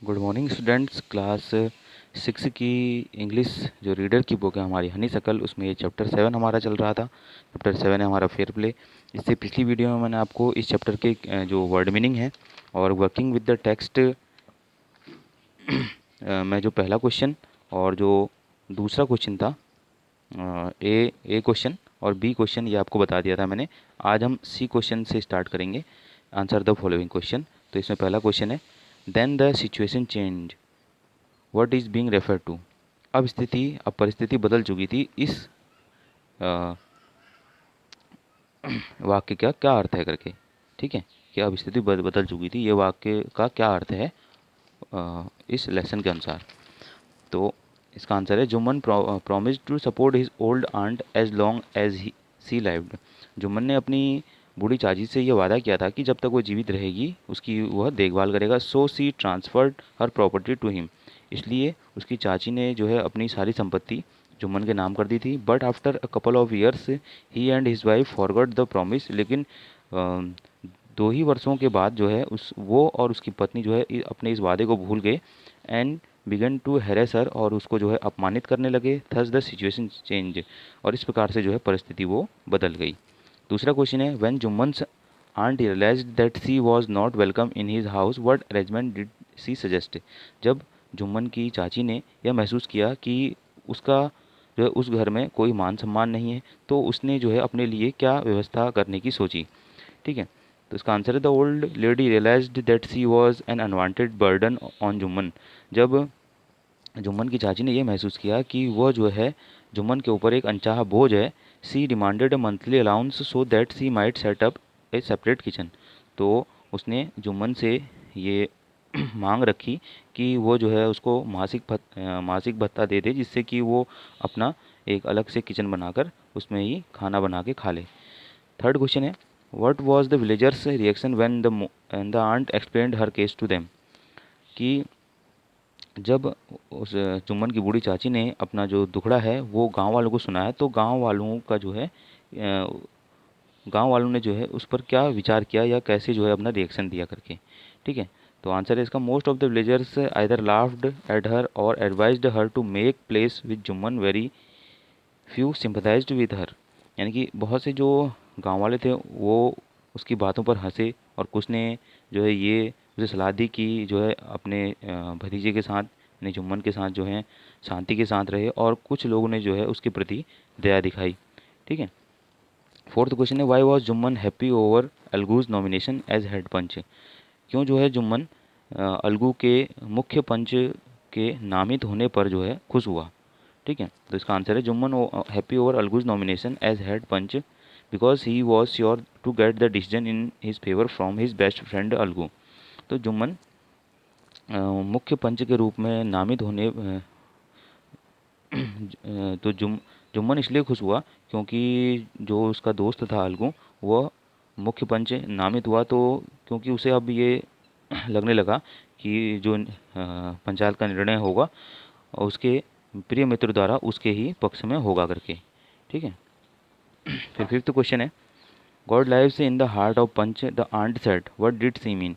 Good morning students. Class 6 की English जो reader की बुक है हमारी हनी सकल, उसमें ये चैप्टर 7 हमारा चल रहा था। चैप्टर 7 है हमारा फेयर प्ले। इससे पिछली वीडियो में मैंने आपको इस चैप्टर के जो वर्ड मीनिंग है और वर्किंग विद द टेक्स्ट में जो पहला क्वेश्चन और जो दूसरा क्वेश्चन था, ए क्वेश्चन और बी क्वेश्चन, ये आपको बता दिया था मैंने। आज हम सी क्वेश्चन से स्टार्ट करेंगे। Answer the following question. तो इसमें पहला क्वेश्चन है, then the situation change, what is being refer to. अब परिस्थिति बदल चुकी थी। इस अ, वाक्य का क्या अर्थ है करके, ठीक है। कि अब स्थिति बदल चुकी थी, ये वाक्य का क्या अर्थ है इस लेसन के अनुसार। तो इसका आंसर है, Jumman promise to support his old aunt as long as she lived. Jumman ने अपनी बूढ़ी चाची से यह वादा किया था कि जब तक वो जीवित रहेगी उसकी वह देखभाल करेगा। So she transferred her property to him. इसलिए उसकी चाची ने जो है अपनी सारी संपत्ति जुम्मन के नाम कर दी थी। But after a couple of years he and his wife forgot the promise. लेकिन 2 ही वर्षों के बाद जो है उस वो और उसकी पत्नी जो है अपने इस वादे को भूल गए। एंड बिगन टू हैरेस हर, और उसको जो है अपमानित करने लगे। थस द सिचुएशन चेंज, और इस प्रकार से जो है परिस्थिति वो बदल गई। दूसरा क्वेश्चन है, when Jumman's aunt realised that she was not welcome in his house, what arrangement did she suggest. जब जुम्मन की चाची ने यह महसूस किया कि उसका जो है उस घर में कोई मान सम्मान नहीं है, तो उसने जो है अपने लिए क्या व्यवस्था करने की सोची, ठीक है। तो इसका आंसर है, the old lady realised that she was an unwanted burden on Jumman. जब जुम्मन की चाची ने यह महसूस किया कि वह जो है जुम्मन के ऊपर एक अनचाहा बोझ है। She demanded a monthly allowance so that she might set up a separate kitchen. तो उसने जुम्मन से ये मांग रखी कि वो जो है उसको मासिक भत्ता दे दे, जिससे कि वो अपना एक अलग से किचन बनाकर उसमें ही खाना बना के खा ले। थर्ड क्वेश्चन है, what was the villagers reaction when the aunt explained her case to them. कि जब उस जुम्मन की बूढ़ी चाची ने अपना जो दुखड़ा है वो गांव वालों को सुनाया, तो गांव वालों का जो है गांव वालों ने जो है उस पर क्या विचार किया या कैसे जो है अपना रिएक्शन दिया करके, ठीक है। तो आंसर है इसका, most of the villagers either laughed at her और advised her to make place with Jumman, very few sympathised with her. यानी कि बहुत से जो गांव वाले थे वो उसकी बातों पर हंसे, और कुछ ने जो है ये उसे सलाह दी कि जो है अपने भतीजे के साथ, अपने जुम्मन के साथ जो है शांति के साथ रहे, और कुछ लोगों ने जो है उसके प्रति दया दिखाई, ठीक है। फोर्थ क्वेश्चन है, why was Jumman happy over Algu's nomination as head panch. क्यों जो है जुम्मन अलगू के मुख्य पंच के नामित होने पर जो है खुश हुआ, ठीक है। तो इसका आंसर है, Jumman happy over Algu's nomination as head panch because he was sure to get the decision in his favour from his best friend Algu. तो जुम्मन मुख्य पंच के रूप में नामित होने तो जुम्मन इसलिए खुश हुआ क्योंकि जो उसका दोस्त था अलगू, वह मुख्य पंच नामित हुआ। तो क्योंकि उसे अब ये लगने लगा कि जो पंचायत का निर्णय होगा उसके प्रिय मित्र द्वारा उसके ही पक्ष में होगा करके, ठीक है। फिर फिफ्थ क्वेश्चन है, God lives in the heart of panch the aunt said, what did she mean.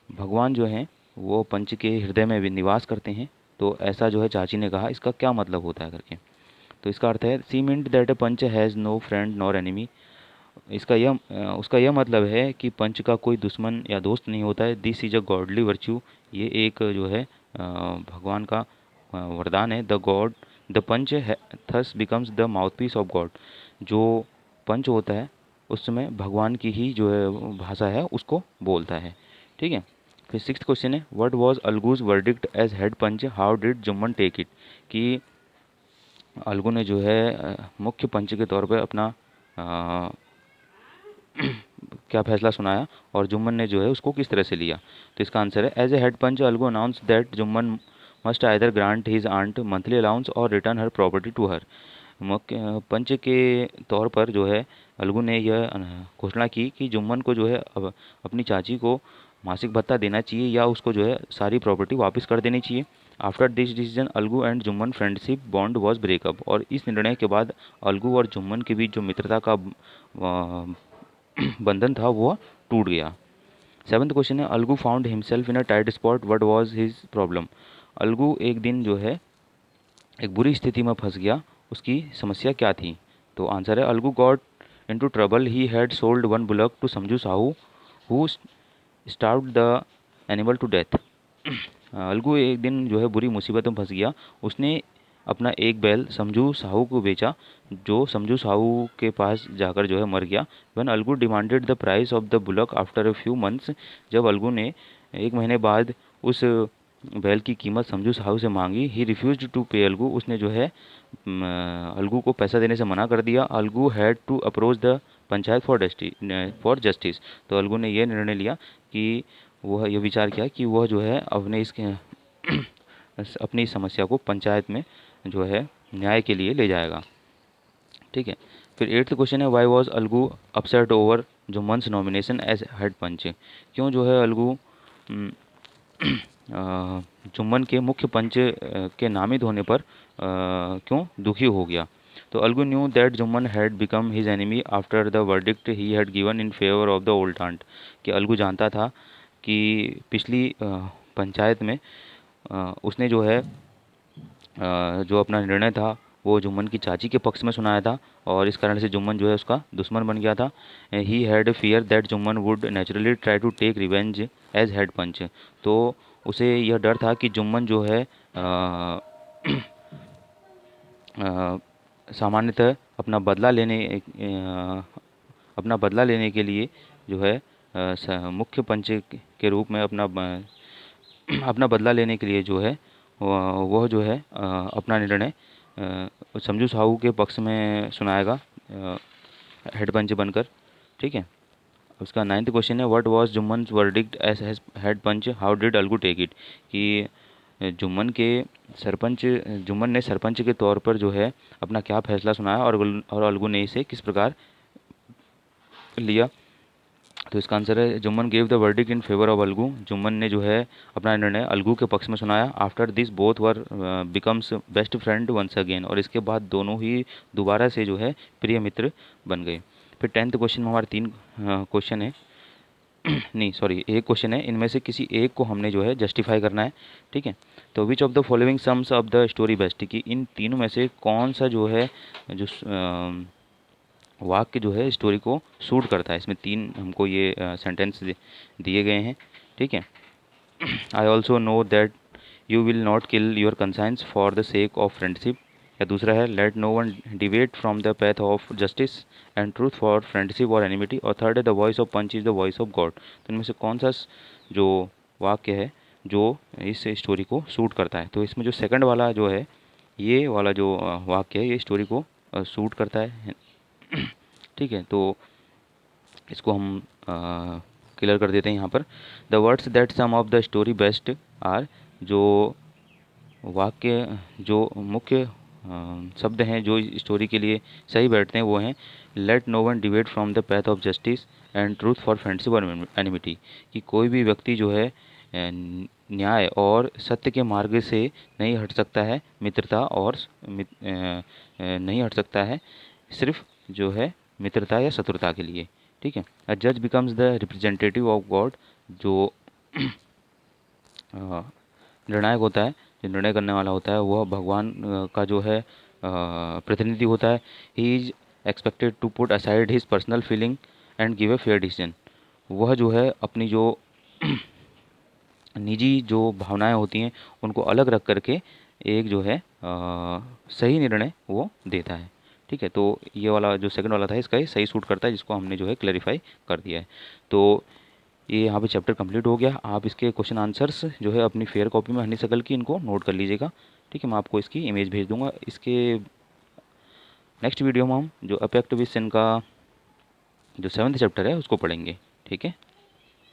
भगवान जो हैं वो पंच के हृदय में भी निवास करते हैं, तो ऐसा जो है चाची ने कहा, इसका क्या मतलब होता है करके। तो इसका अर्थ है, she meant that a panch has no friend nor enemy. उसका यह मतलब है कि पंच का कोई दुश्मन या दोस्त नहीं होता है। This is a godly virtue. ये एक जो है भगवान का वरदान है। The panch thus becomes the mouthpiece of God. जो पंच होता है उस समय भगवान की ही जो है भाषा है उसको बोलता है, ठीक है। फिर सिक्स्थ क्वेश्चन है, what was Algu's verdict as head panch, how did Jumman take it. कि अलगू ने जो है मुख्य पंच के तौर पे अपना अ, क्या फैसला सुनाया, और जुम्मन ने जो है उसको किस तरह से लिया। तो इसका आंसर है, as a head panch Algu announce that Jumman must either grant his aunt monthly allowance और return her property to her. मुख्य पंच के तौर पर जो है अलगू ने यह घोषणा की कि जुम्मन को जो है अब अपनी चाची को मासिक भत्ता देना चाहिए या उसको जो है सारी प्रॉपर्टी वापस कर देनी चाहिए। After this decision Algu and Jumman friendship bond was breakup. और इस निर्णय के बाद अलगू और जुम्मन के बीच जो मित्रता का बंधन था वो टूट गया। सेवन्थ क्वेश्चन है Algu found himself in a tight spot, what was his problem. Algu एक दिन जो है एक बुरी स्थिति में फंस गया, उसकी समस्या क्या थी? तो आंसर है Algu got into trouble, he had sold one bullock to Samjhu Sahu who starved the animal to death. Algu एक दिन जो है बुरी मुसीबत में फंस गया, उसने अपना एक बैल समझू साहू को बेचा, जो समझू साहू के पास जाकर जो है मर गया। One Algu demanded the price of the bullock after a few months, जब अलगू ने एक महीने बाद उस बैल की कीमत समझू साहू से मांगी, ही रिफ्यूज्ड टू पे अलगू, उसने जो है अलगू को पैसा देने से मना कर दिया। Algu had to approach the panchayat for justice, तो अलगू ने यह निर्णय लिया कि वह यह विचार किया कि वह जो है अपने इसके अपनी समस्या को पंचायत में जो है न्याय के लिए ले जाएगा। ठीक है, फिर एट्थ क्वेश्चन है why was Algu upset over Jumman's nomination as head panch. क्यों जो है अलगू जुम्मन के मुख्य पंच के नामित होने पर क्यों दुखी हो गया? तो Algu knew that Jumman had become his enemy after the verdict he had given in favour of the old aunt, कि अलगू जानता था कि पिछली पंचायत में उसने जो है जो अपना निर्णय था वो जुम्मन की चाची के पक्ष में सुनाया था, और इस कारण से जुम्मन जो है उसका दुश्मन बन गया था। He had fear that Jumman would naturally try to take revenge as head panch, तो उसे यह डर था कि जुम्मन जो है सामान्यतः अपना बदला लेने के लिए जो है मुख्य पंच के रूप में अपना बदला लेने के लिए जो है वह जो है अपना निर्णय समझू साहू के पक्ष में सुनाएगा हेड पंच बनकर। ठीक है, उसका नाइन्थ क्वेश्चन है what was Jumman's verdict as head panch, how did Algu take it, कि जुम्मन ने सरपंच के तौर पर जो है अपना क्या फैसला सुनाया और अलगू ने इसे किस प्रकार लिया? तो इसका आंसर है Jumman gave the verdict in favour of Algu, Jumman ने जो है अपना निर्णय अलगू के पक्ष में सुनाया। After this both were becomes best friend once again, और इसके बाद दोनों ही दोबारा से जो है प्रिय मित्र बन गए। फिर टेंथ क्वेश्चन में हमारे तीन क्वेश्चन है नहीं सॉरी एक क्वेश्चन है, इनमें से किसी एक को हमने जो है जस्टिफाई करना है। ठीक है, तो which of the following sums of the story best, कि इन तीनों में से कौन सा जो है जो वाक्य जो है स्टोरी को सूट करता है? इसमें तीन हमको ये सेंटेंस दिए गए हैं। ठीक है, I also know that you will not kill your conscience for the sake of friendship, या दूसरा है let no one deviate from the path of justice and truth for friendship और एनिमिटी, और थर्ड है the voice of panch is the voice of God. तो इनमें से कौन सा जो वाक्य है जो इस स्टोरी को सूट करता है? तो इसमें जो सेकंड वाला जो है ये वाला जो वाक्य है ये स्टोरी को सूट करता है। ठीक है, तो इसको हम क्लियर कर देते हैं यहाँ पर। The words that sum of the story best are, जो वाक्य जो मुख्य शब्द हैं जो स्टोरी के लिए सही बैठते हैं वो हैं let no one deviate from the path of justice and truth for friendship और एनिमिटी, कि कोई भी व्यक्ति जो है न्याय और सत्य के मार्ग से नहीं हट सकता है, मित्रता और नहीं हट सकता है सिर्फ जो है मित्रता या शत्रुता के लिए। ठीक है, अ जज becomes the representative of God, जो निर्णायक होता है, जो निर्णय करने वाला होता है वह भगवान का जो है प्रतिनिधि होता है। He is expected to put aside his personal feeling and give a fair decision, वह जो है अपनी जो निजी जो भावनाएं होती हैं उनको अलग रख करके एक जो है सही निर्णय वो देता है। ठीक है, तो ये वाला जो सेकंड वाला था इसका ही सही सूट करता है, जिसको हमने जो है क्लैरिफाई कर दिया है। तो ये यहाँ पे चैप्टर कंप्लीट हो गया। आप इसके क्वेश्चन आंसर्स जो है अपनी फेयर कॉपी में हनीशकल की इनको नोट कर लीजिएगा। ठीक है, मैं आपको इसकी इमेज भेज दूंगा। इसके नेक्स्ट वीडियो में हम जो अपेक्ट विशन का जो 7th चैप्टर है उसको पढ़ेंगे। ठीक है।